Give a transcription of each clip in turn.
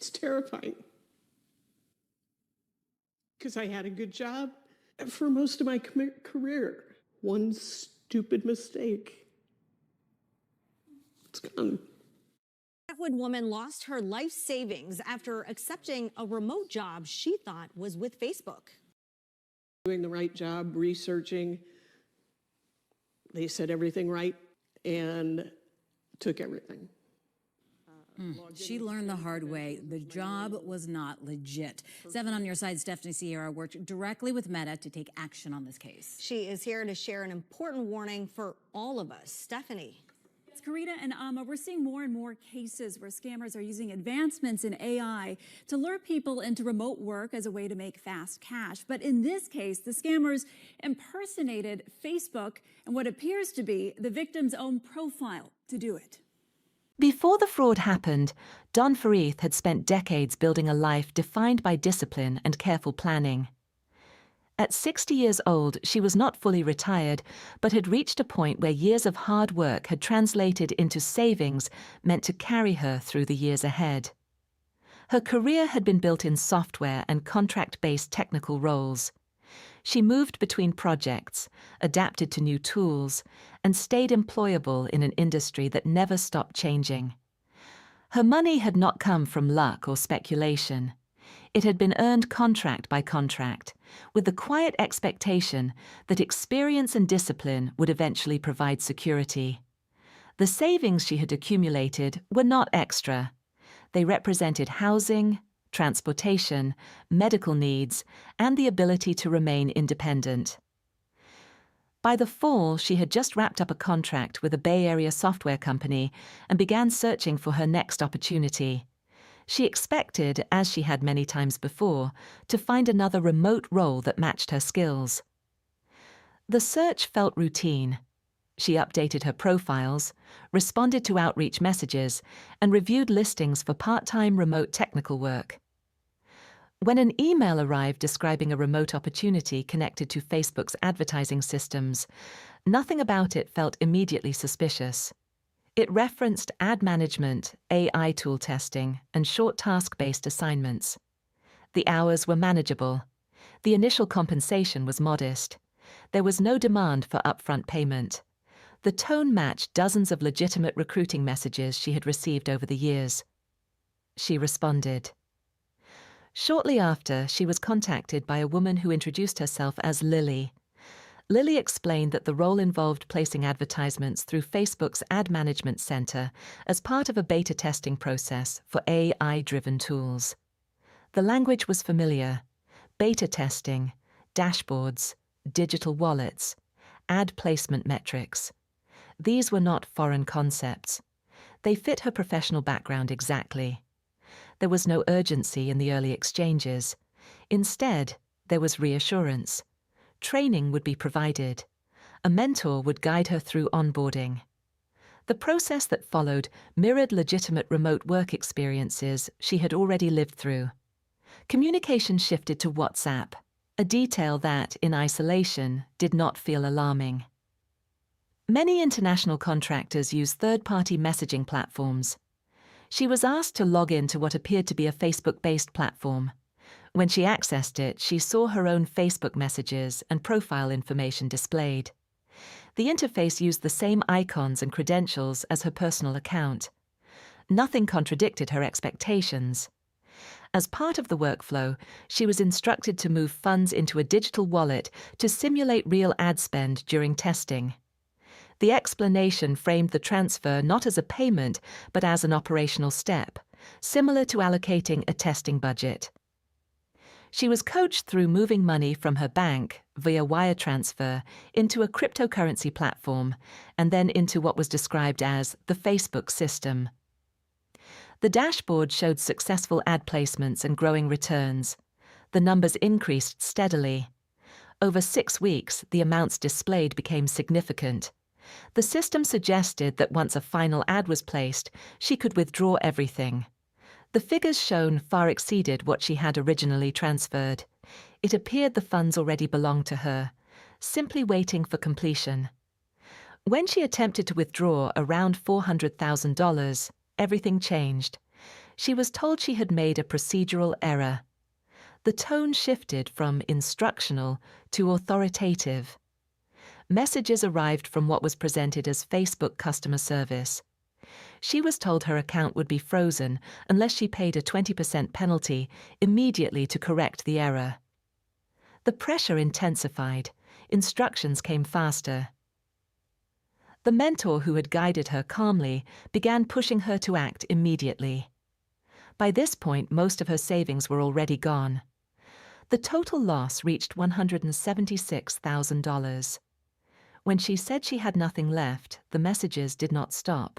It's terrifying because I had a good job for most of my career. One stupid mistake, it's gone. Atwood woman lost her life savings after accepting a remote job she thought was with Facebook. Doing the right job, researching. They said everything right and took everything. She learned the hard way. The job was not legit. 7 on your side, Stephanie Sierra worked directly with Meta to take action on this case. She is here to share an important warning for all of us. Stephanie. It's Karita and Amma. We're seeing more and more cases where scammers are using advancements in AI to lure people into remote work as a way to make fast cash. But in this case, the scammers impersonated Facebook and what appears to be the victim's own profile to do it. Before the fraud happened, Dawn Farith had spent decades building a life defined by discipline and careful planning. At 60 years old, she was not fully retired, but had reached a point where years of hard work had translated into savings meant to carry her through the years ahead. Her career had been built in software and contract-based technical roles. She moved between projects, adapted to new tools, and stayed employable in an industry that never stopped changing. Her money had not come from luck or speculation. It had been earned contract by contract, with the quiet expectation that experience and discipline would eventually provide security. The savings she had accumulated were not extra. They represented housing, transportation, medical needs, and the ability to remain independent. By the fall, she had just wrapped up a contract with a Bay Area software company and began searching for her next opportunity. She expected, as she had many times before, to find another remote role that matched her skills. The search felt routine. She updated her profiles, responded to outreach messages, and reviewed listings for part-time remote technical work. When an email arrived describing a remote opportunity connected to Facebook's advertising systems, nothing about it felt immediately suspicious. It referenced ad management, AI tool testing, and short task-based assignments. The hours were manageable. The initial compensation was modest. There was no demand for upfront payment. The tone matched dozens of legitimate recruiting messages she had received over the years. She responded. Shortly after, she was contacted by a woman who introduced herself as Lily. Lily explained that the role involved placing advertisements through Facebook's Ad Management Center as part of a beta testing process for AI-driven tools. The language was familiar: beta testing, dashboards, digital wallets, ad placement metrics. These were not foreign concepts. They fit her professional background exactly. There was no urgency in the early exchanges. Instead, there was reassurance. Training would be provided. A mentor would guide her through onboarding. The process that followed mirrored legitimate remote work experiences she had already lived through. Communication shifted to WhatsApp, a detail that, in isolation, did not feel alarming. Many international contractors use third-party messaging platforms. She was asked to log in to what appeared to be a Facebook-based platform. When she accessed it, she saw her own Facebook messages and profile information displayed. The interface used the same icons and credentials as her personal account. Nothing contradicted her expectations. As part of the workflow, she was instructed to move funds into a digital wallet to simulate real ad spend during testing. The explanation framed the transfer not as a payment, but as an operational step, similar to allocating a testing budget. She was coached through moving money from her bank via wire transfer into a cryptocurrency platform and then into what was described as the Facebook system. The dashboard showed successful ad placements and growing returns. The numbers increased steadily. Over 6 weeks, the amounts displayed became significant. The system suggested that once a final ad was placed, she could withdraw everything. The figures shown far exceeded what she had originally transferred. It appeared the funds already belonged to her, simply waiting for completion. When she attempted to withdraw around $400,000, everything changed. She was told she had made a procedural error. The tone shifted from instructional to authoritative. Messages arrived from what was presented as Facebook customer service. She was told her account would be frozen unless she paid a 20% penalty immediately to correct the error. The pressure intensified. Instructions came faster. The mentor who had guided her calmly began pushing her to act immediately. By this point, most of her savings were already gone. The total loss reached $176,000. When she said she had nothing left, the messages did not stop.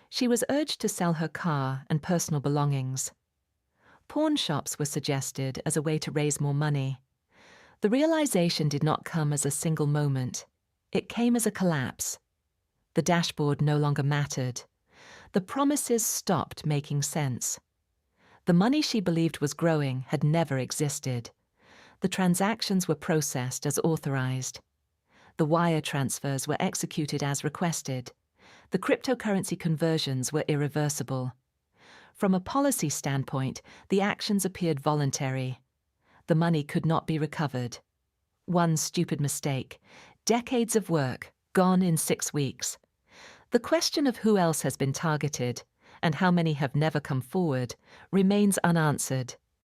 She was urged to sell her car and personal belongings. Pawn shops were suggested as a way to raise more money. The realization did not come as a single moment. It came as a collapse. The dashboard no longer mattered. The promises stopped making sense. The money she believed was growing had never existed. The transactions were processed as authorized. The wire transfers were executed as requested. The cryptocurrency conversions were irreversible. From a policy standpoint, the actions appeared voluntary. The money could not be recovered. One stupid mistake. Decades of work, gone in 6 weeks. The question of who else has been targeted, and how many have never come forward, remains unanswered.